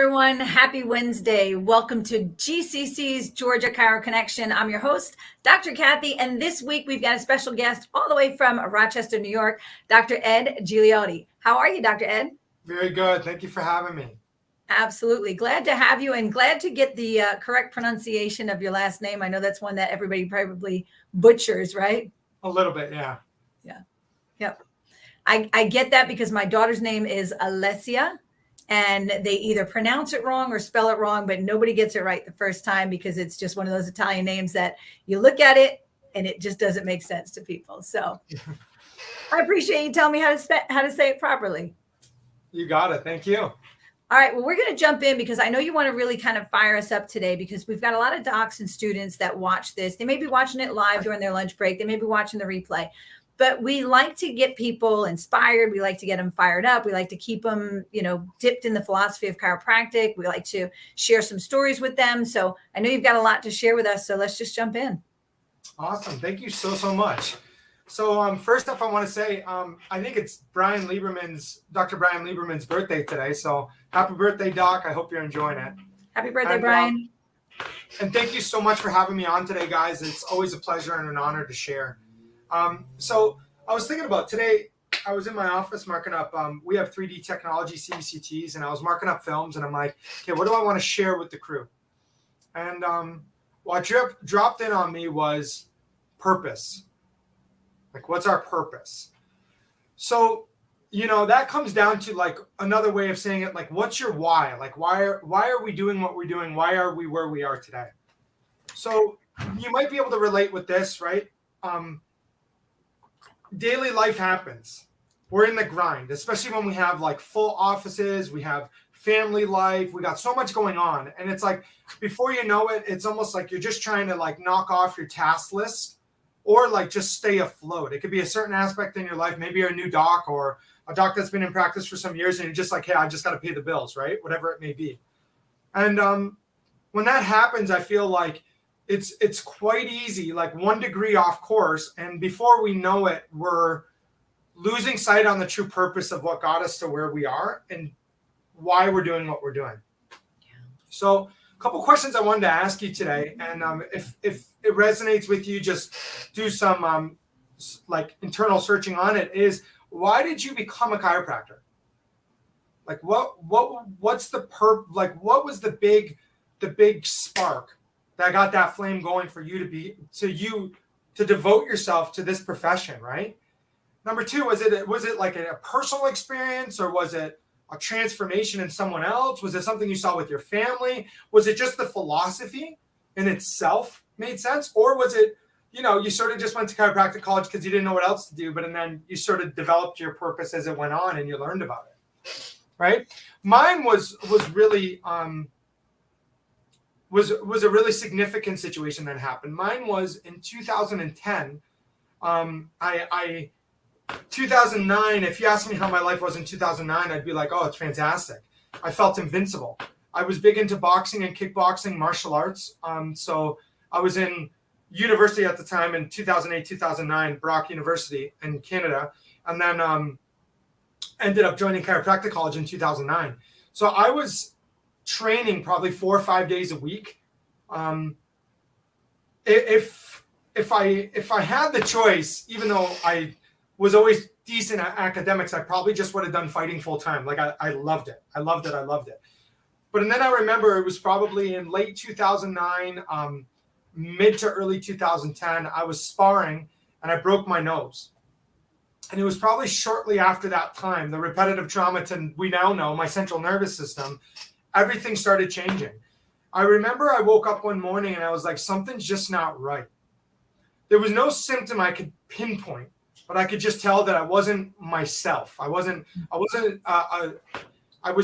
everyone. Happy Wednesday. Welcome to GCC's Georgia Chiro Connection. I'm your host, Dr. Kathy, and this week we've got a special guest all the way from Rochester, New York, Dr. Ed Gigliotti. How are you, Dr. Ed? Very good. Thank you for having me. Absolutely. Glad to have you and glad to get the correct pronunciation of your last name. I know that's one that everybody probably butchers, right? A little bit, yeah. Yeah. Yep. I get that because my daughter's name is Alessia. And they either pronounce it wrong or spell it wrong, but nobody gets it right the first time because it's just one of those Italian names that you look at it and it just doesn't make sense to people. So I appreciate you telling me how to say it properly. You got it. Thank you. All right. Well, we're going to jump in because I know you want to really kind of fire us up today because we've got a lot of docs and students that watch this. They may be watching it live during their lunch break. They may be watching the replay. But we like to get people inspired. We like to get them fired up. We like to keep them, dipped in the philosophy of chiropractic. We like to share some stories with them. So I know you've got a lot to share with us. So let's just jump in. Awesome. Thank you so much. So first off, I want to say, I think it's Dr. Brian Lieberman's birthday today. So happy birthday, Doc. I hope you're enjoying it. Happy birthday, Brian. And thank you so much for having me on today, guys. It's always a pleasure and an honor to share. So I was thinking about today, I was in my office marking up, we have 3D technology CBCTs, and I was marking up films, and I'm like, okay, what do I want to share with the crew? And what dropped in on me was purpose. Like, what's our purpose? So, that comes down to like another way of saying it, like, what's your why? Like, why are we doing what we're doing? Why are we where we are today? So you might be able to relate with this, right? Daily life happens. We're in the grind, especially when we have like full offices, we have family life, we got so much going on. And it's like, before you know it, it's almost like you're just trying to like knock off your task list or like just stay afloat. It could be a certain aspect in your life. Maybe you're a new doc or a doc that's been in practice for some years and you're just like, hey, I just got to pay the bills, right? Whatever it may be. And when that happens, I feel like it's quite easy, like 1 degree off course. And before we know it, we're losing sight on the true purpose of what got us to where we are and why we're doing what we're doing. Yeah. So a couple questions I wanted to ask you today. And if it resonates with you, just do some like internal searching on it is, why did you become a chiropractor? Like what's the what was the big spark that got that flame going for you to devote yourself to this profession, right? Number two, was it like a personal experience, or was it a transformation in someone else? Was it something you saw with your family? Was it just the philosophy in itself made sense? Or was it, you sort of just went to chiropractic college because you didn't know what else to do, but then you sort of developed your purpose as it went on and you learned about it, right? Mine was really was a really significant situation that happened. Mine was in 2010. 2009, if you asked me how my life was in 2009, I'd be like, oh, it's fantastic. I felt invincible. I was big into boxing and kickboxing, martial arts. So I was in university at the time in 2008, 2009, Brock University in Canada. And then ended up joining chiropractic college in 2009. So I was training probably 4 or 5 days a week. If I had the choice, even though I was always decent at academics, I probably just would have done fighting full time. Like I loved it. I loved it. But then I remember it was probably in late 2009, mid to early 2010, I was sparring and I broke my nose. And it was probably shortly after that time, the repetitive trauma we now know, my central nervous system, everything started changing. I remember I woke up one morning and I was like, something's just not right. There was no symptom I could pinpoint, but I could just tell that I wasn't myself. I was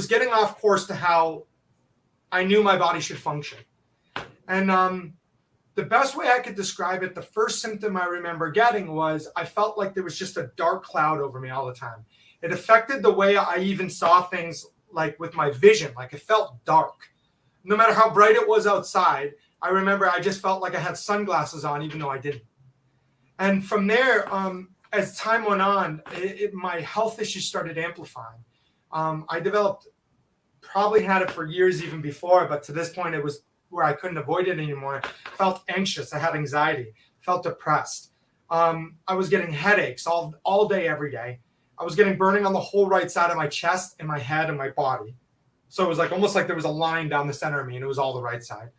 getting off course to how I knew my body should function. And the best way I could describe it, the first symptom I remember getting was I felt like there was just a dark cloud over me all the time. It affected the way I even saw things, like with my vision. Like it felt dark. No matter how bright it was outside, I remember I just felt like I had sunglasses on, even though I didn't. And from there, as time went on, my health issues started amplifying. I developed probably had it for years even before, but to this point, it was where I couldn't avoid it anymore. Felt anxious. I had anxiety. Felt depressed. I was getting headaches all day, every day. I was getting burning on the whole right side of my chest and my head and my body. So it was like almost like there was a line down the center of me, and it was all the right side.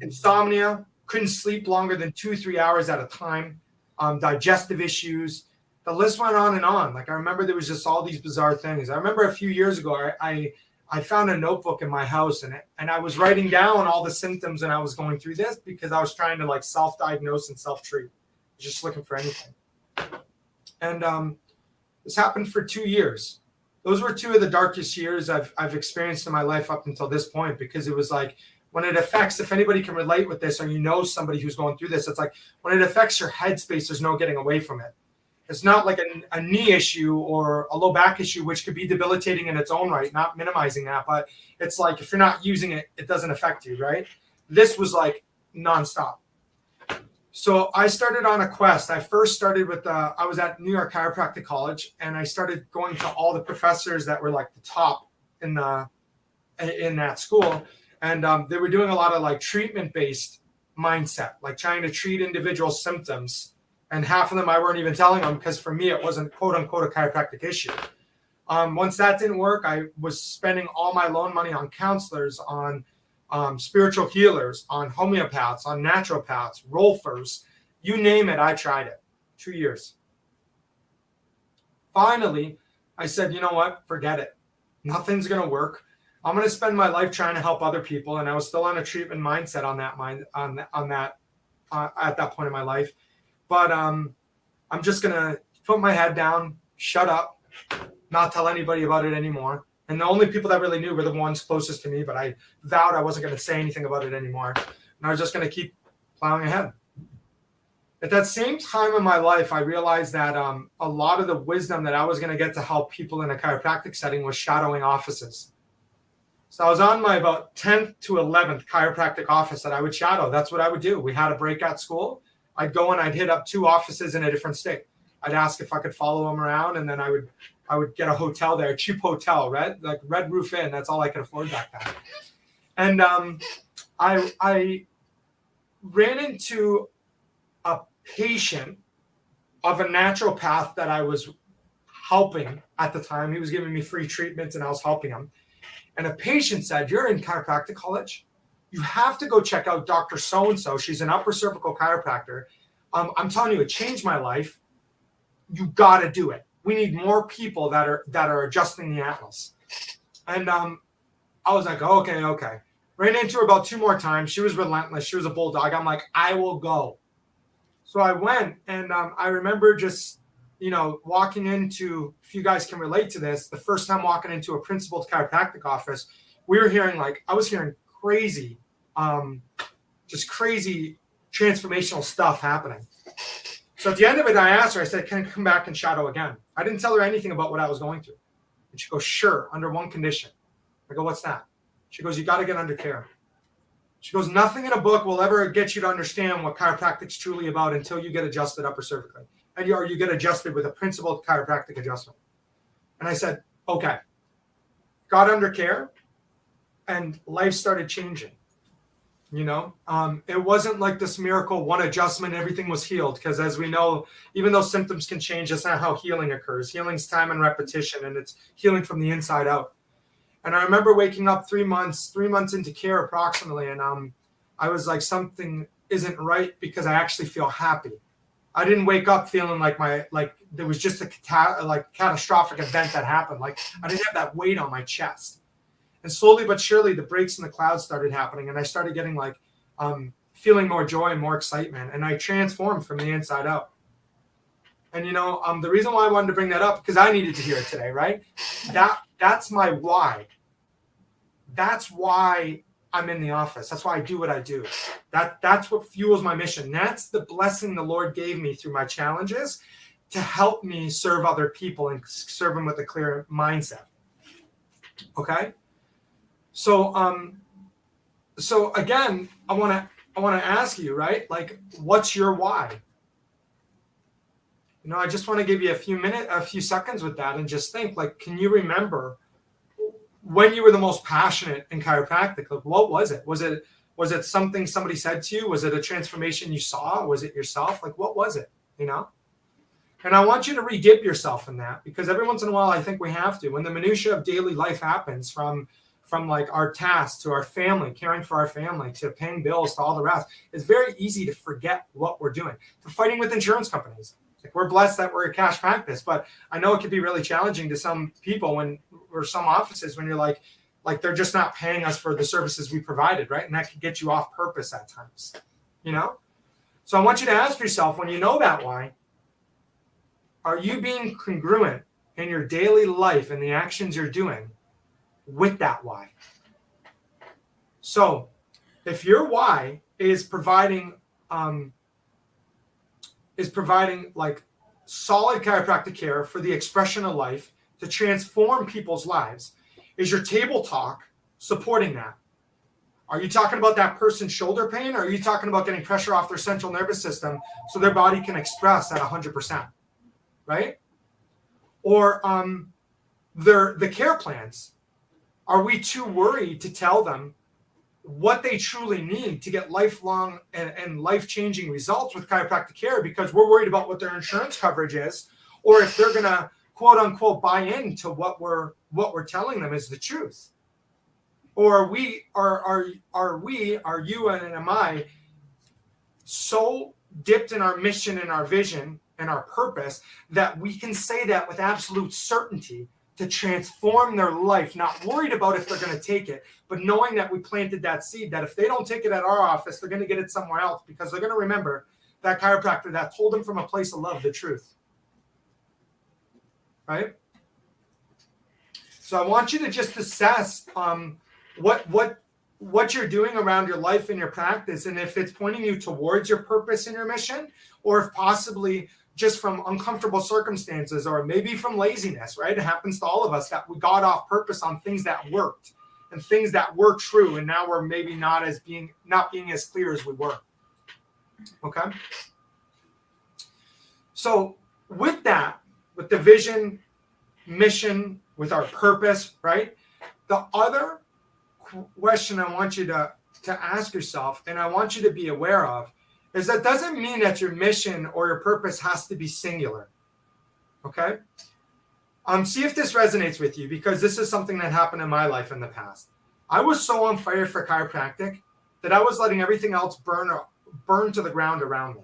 Insomnia, couldn't sleep longer than 2-3 hours at a time. Digestive issues. The list went on and on. Like I remember there was just all these bizarre things. I remember a few years ago, I found a notebook in my house, and I was writing down all the symptoms, and I was going through this because I was trying to like self-diagnose and self-treat, just looking for anything. And this happened for 2 years. Those were 2 of the darkest years I've experienced in my life up until this point, because it was like when it affects, if anybody can relate with this or you know somebody who's going through this, it's like when it affects your headspace, there's no getting away from it. It's not like a knee issue or a low back issue, which could be debilitating in its own right, not minimizing that. But it's like if you're not using it, it doesn't affect you, right? This was like nonstop. So I started on a quest. I first started with, I was at New York Chiropractic College, and I started going to all the professors that were like the top in that school. And they were doing a lot of like treatment-based mindset, like trying to treat individual symptoms. And half of them I weren't even telling them, because for me, it wasn't quote unquote a chiropractic issue. Once that didn't work, I was spending all my loan money on counselors, on spiritual healers, on homeopaths, on naturopaths, rolfers, you name it, I tried it. 2 years. Finally, I said, you know what? Forget it. Nothing's going to work. I'm going to spend my life trying to help other people. And I was still on a treatment mindset at that point in my life. But I'm just going to put my head down, shut up, not tell anybody about it anymore. And the only people that really knew were the ones closest to me, but I vowed I wasn't going to say anything about it anymore. And I was just going to keep plowing ahead. At that same time in my life, I realized that a lot of the wisdom that I was going to get to help people in a chiropractic setting was shadowing offices. So I was on my about 10th to 11th chiropractic office that I would shadow. That's what I would do. We had a break at school. I'd go and I'd hit up 2 offices in a different state. I'd ask if I could follow them around, and then I would get a hotel there, a cheap hotel, right? Like Red Roof Inn. That's all I could afford back then. And I ran into a patient of a naturopath that I was helping at the time. He was giving me free treatments, and I was helping him. And a patient said, "You're in chiropractic college. You have to go check out Dr. So-and-so. She's an upper cervical chiropractor. I'm telling you, it changed my life. You got to do it. We need more people that are adjusting the atlas." And I was like, okay. Ran into her about 2 more times. She was relentless. She was a bulldog. I'm like, I will go. So I went, and I remember just, walking into, if you guys can relate to this, the first time walking into a principal's chiropractic office, I was hearing crazy, just crazy transformational stuff happening. So at the end of it, I asked her, I said, "Can I come back and shadow again?" I didn't tell her anything about what I was going through. And she goes, "Sure, under one condition." I go, "What's that?" She goes, "You got to get under care." She goes, "Nothing in a book will ever get you to understand what chiropractic's truly about until you get adjusted upper cervically. And you get adjusted with a principled chiropractic adjustment." And I said, okay. Got under care, and life started changing. It wasn't like this miracle, one adjustment, everything was healed. Because as we know, even though symptoms can change, that's not how healing occurs. Healing's time and repetition, and it's healing from the inside out. And I remember waking up 3 months into care approximately, and I was like, something isn't right, because I actually feel happy. I didn't wake up feeling like there was just a catastrophic event that happened. Like I didn't have that weight on my chest. And slowly but surely, the breaks in the clouds started happening, and I started getting feeling more joy and more excitement, and I transformed from the inside out. And the reason why I wanted to bring that up, because I needed to hear it today, right? That's my why. That's why I'm in the office. That's why I do what I do. That's what fuels my mission. That's the blessing the Lord gave me through my challenges to help me serve other people and serve them with a clear mindset. Okay. So again, I want to ask you, right? Like, what's your why? I just want to give you a few seconds with that, and just think, like, can you remember when you were the most passionate in chiropractic? Like, what was it? Was it something somebody said to you? Was it a transformation you saw? Was it yourself? Like, what was it? You know? And I want you to re-dip yourself in that, because every once in a while, I think we have to. When the minutia of daily life happens, from like our tasks to our family, caring for our family, to paying bills, to all the rest, it's very easy to forget what we're doing. To fighting with insurance companies. Like, we're blessed that we're a cash practice, but I know it could be really challenging to some people or some offices when you're like they're just not paying us for the services we provided, right? And that could get you off purpose at times, you know? So I want you to ask yourself, when you know that why, are you being congruent in your daily life and the actions you're doing with that why? So if your why is providing like solid chiropractic care for the expression of life to transform people's lives, is your table talk supporting that? Are you talking about that person's shoulder pain, or are you talking about getting pressure off their central nervous system so their body can express at 100%? Right? Or the care plans. Are we too worried to tell them what they truly need to get lifelong and life-changing results with chiropractic care, because we're worried about what their insurance coverage is, or if they're going to quote unquote buy into what we're telling them is the truth? Or are you and am I so dipped in our mission and our vision and our purpose that we can say that with absolute certainty to transform their life, not worried about if they're going to take it, but knowing that we planted that seed, that if they don't take it at our office, they're going to get it somewhere else, because they're going to remember that chiropractor that told them from a place of love the truth. Right? So I want you to just assess what you're doing around your life and your practice, and if it's pointing you towards your purpose and your mission, or if possibly just from uncomfortable circumstances, or maybe from laziness, right? It happens to all of us that we got off purpose on things that worked and things that were true, and now we're maybe not being as clear as we were. Okay? So with that, with the vision, mission, with our purpose, right? The other question I want you to ask yourself, and I want you to be aware of, is that doesn't mean that your mission or your purpose has to be singular. Okay? See if this resonates with you, because this is something that happened in my life in the past. I was so on fire for chiropractic that I was letting everything else burn to the ground around me.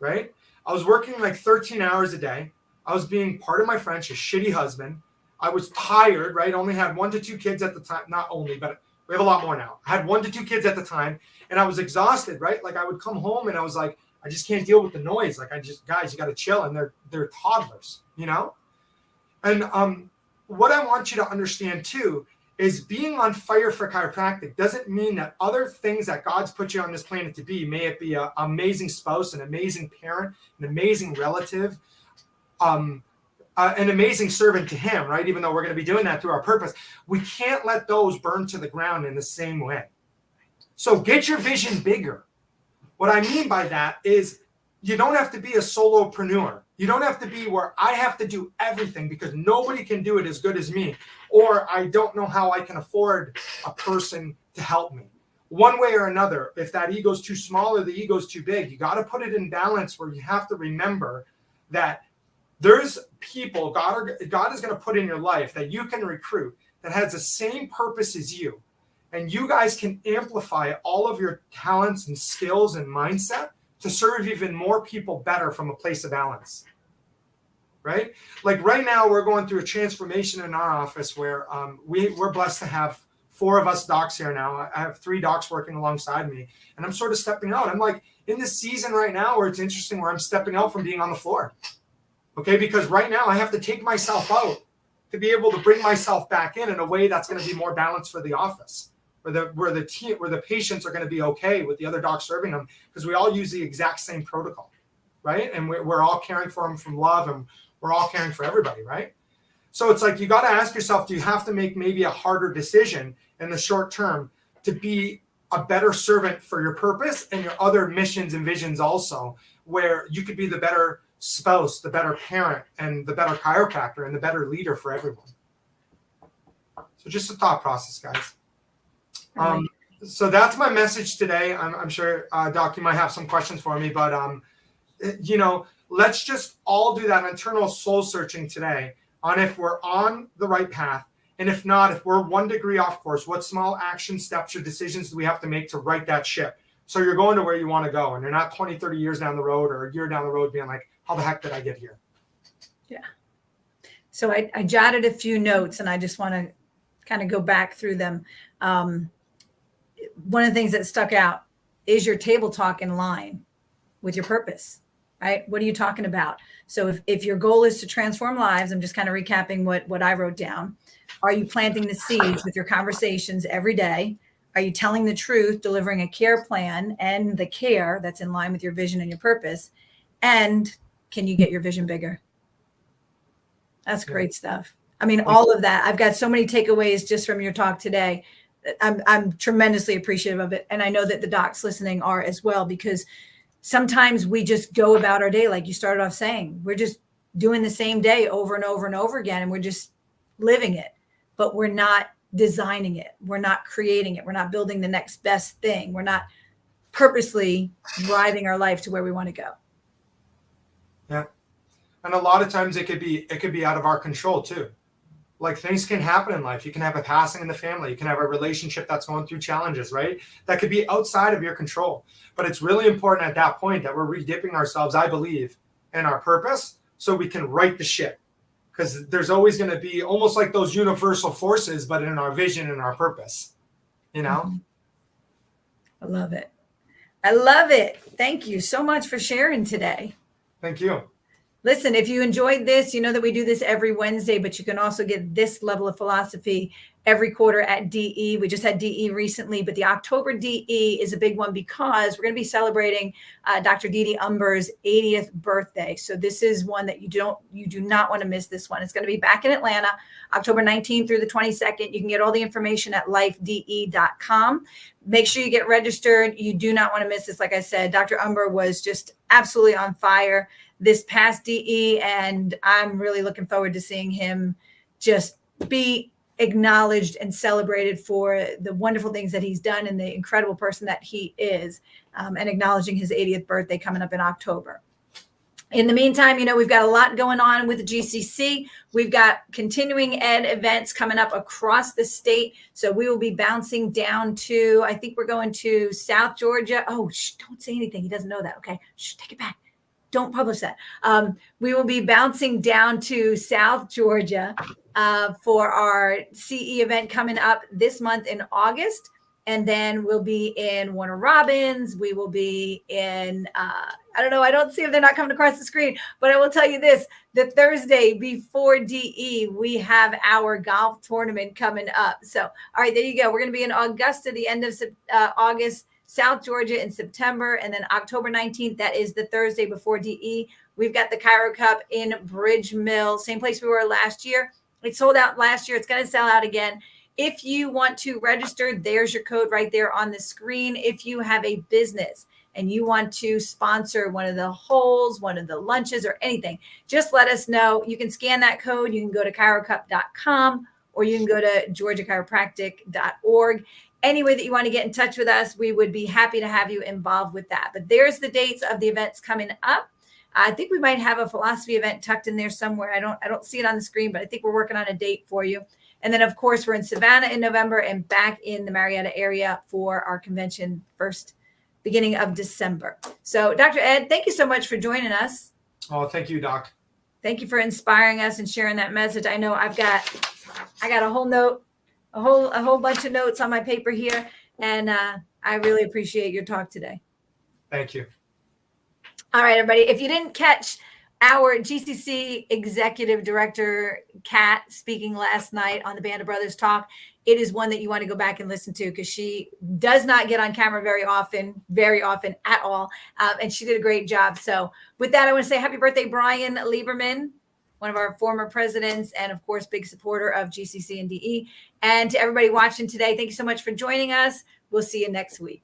Right? I was working like 13 hours a day. I was being, pardon my French, a shitty husband. I was tired, right? Only had 1 to 2 kids at the time. Not only, but we have a lot more now. I had 1 to 2 kids at the time, and I was exhausted, right? Like, I would come home and I was like, I just can't deal with the noise. Like, guys, you got to chill. And they're toddlers, you know? And what I want you to understand too is being on fire for chiropractic doesn't mean that other things that God's put you on this planet to be, may it be an amazing spouse, an amazing parent, an amazing relative, an amazing servant to him, right? Even though we're going to be doing that through our purpose, we can't let those burn to the ground in the same way. So get your vision bigger. What I mean by that is you don't have to be a solopreneur. You don't have to be where I have to do everything because nobody can do it as good as me, or I don't know how I can afford a person to help me. One way or another, if that ego's too small or the ego's too big, you got to put it in balance, where you have to remember that there's people God is going to put in your life that you can recruit that has the same purpose as you. And you guys can amplify all of your talents and skills and mindset to serve even more people better from a place of balance. Right? Like right now, we're going through a transformation in our office where we're blessed to have 4 of us docs here now. I have 3 docs working alongside me, and I'm sort of stepping out. I'm like in this season right now where it's interesting, where I'm stepping out from being on the floor. Okay, because right now I have to take myself out to be able to bring myself back in a way that's going to be more balanced for the office, where the patients are going to be okay with the other docs serving them, because we all use the exact same protocol, right? And we're all caring for them from love, and we're all caring for everybody, right? So it's like you got to ask yourself, do you have to make maybe a harder decision in the short term to be a better servant for your purpose and your other missions and visions also, where you could be the better spouse, the better parent, and the better chiropractor, and the better leader for everyone? So just a thought process, guys. So that's my message today. I'm sure, Doc, you might have some questions for me, but let's just all do that internal soul searching today on if we're on the right path. And if not, if we're 1 degree off course, what small action steps or decisions do we have to make to right that ship? So you're going to where you want to go, and you're not 20, 30 years down the road or a year down the road being like, how the heck did I get here? Yeah. So I jotted a few notes, and I just want to kind of go back through them. One of the things that stuck out is your table talk in line with your purpose, right? What are you talking about? So if your goal is to transform lives, I'm just kind of recapping what I wrote down. Are you planting the seeds with your conversations every day? Are you telling the truth, delivering a care plan and the care that's in line with your vision and your purpose? And can you get your vision bigger? That's great stuff. I mean, all of that. I've got so many takeaways just from your talk today. I'm tremendously appreciative of it. And I know that the docs listening are as well, because sometimes we just go about our day, like you started off saying, we're just doing the same day over and over and over again, and we're just living it, but we're not designing it. We're not creating it. We're not building the next best thing. We're not purposely driving our life to where we want to go. Yeah. And a lot of times it could be out of our control too. Like, things can happen in life. You can have a passing in the family. You can have a relationship that's going through challenges, right? That could be outside of your control. But it's really important at that point that we're redipping ourselves, I believe, in our purpose so we can right the ship. Because there's always going to be almost like those universal forces, but in our vision and our purpose, you know? Mm-hmm. I love it. I love it. Thank you so much for sharing today. Thank you. Listen, if you enjoyed this, you know that we do this every Wednesday, but you can also get this level of philosophy every quarter at DE. We just had DE recently, but the October DE is a big one because we're going to be celebrating Dr. Dee Dee Umber's 80th birthday. So this is one that you do not want to miss this one. It's going to be back in Atlanta, October 19th through the 22nd. You can get all the information at lifede.com. Make sure you get registered. You do not want to miss this. Like I said, Dr. Umber was just absolutely on fire this past DE, and I'm really looking forward to seeing him just be acknowledged and celebrated for the wonderful things that he's done and the incredible person that he is, and acknowledging his 80th birthday coming up in October. In the meantime, you know, we've got a lot going on with the GCC. We've got continuing ed events coming up across the state. So we will be bouncing down to, I think we're going to South Georgia. Oh, don't say anything. He doesn't know that. Okay. Take it back. Don't publish that. We will be bouncing down to South Georgia for our CE event coming up this month in August. And then we'll be in Warner Robins. We will be in, I don't know. I don't see if they're not coming across the screen, but I will tell you this, the Thursday before DE, we have our golf tournament coming up. So, all right, there you go. We're going to be in Augusta, the end of August, South Georgia in September, and then October 19th, that is the Thursday before DE. We've got the Chiro Cup in Bridge Mill, same place we were last year. It sold out last year. It's going to sell out again. If you want to register, there's your code right there on the screen. If you have a business and you want to sponsor one of the holes, one of the lunches, or anything, just let us know. You can scan that code. You can go to chirocup.com, or you can go to georgiachiropractic.org. Any way that you want to get in touch with us, we would be happy to have you involved with that. But there's the dates of the events coming up. I think we might have a philosophy event tucked in there somewhere. I don't see it on the screen, but I think we're working on a date for you. And then, of course, we're in Savannah in November and back in the Marietta area for our convention beginning of December. So, Dr. Ed, thank you so much for joining us. Oh, thank you, Doc. Thank you for inspiring us and sharing that message. I know I got a whole note. A whole bunch of notes on my paper here, and I really appreciate your talk today. Thank you. All right, everybody. If you didn't catch our GCC Executive Director, Kat, speaking last night on the Band of Brothers Talk, it is one that you want to go back and listen to because she does not get on camera very often at all, and she did a great job. So with that, I want to say happy birthday, Brian Lieberman, one of our former presidents, and of course, big supporter of GCC and DE. And to everybody watching today, thank you so much for joining us. We'll see you next week.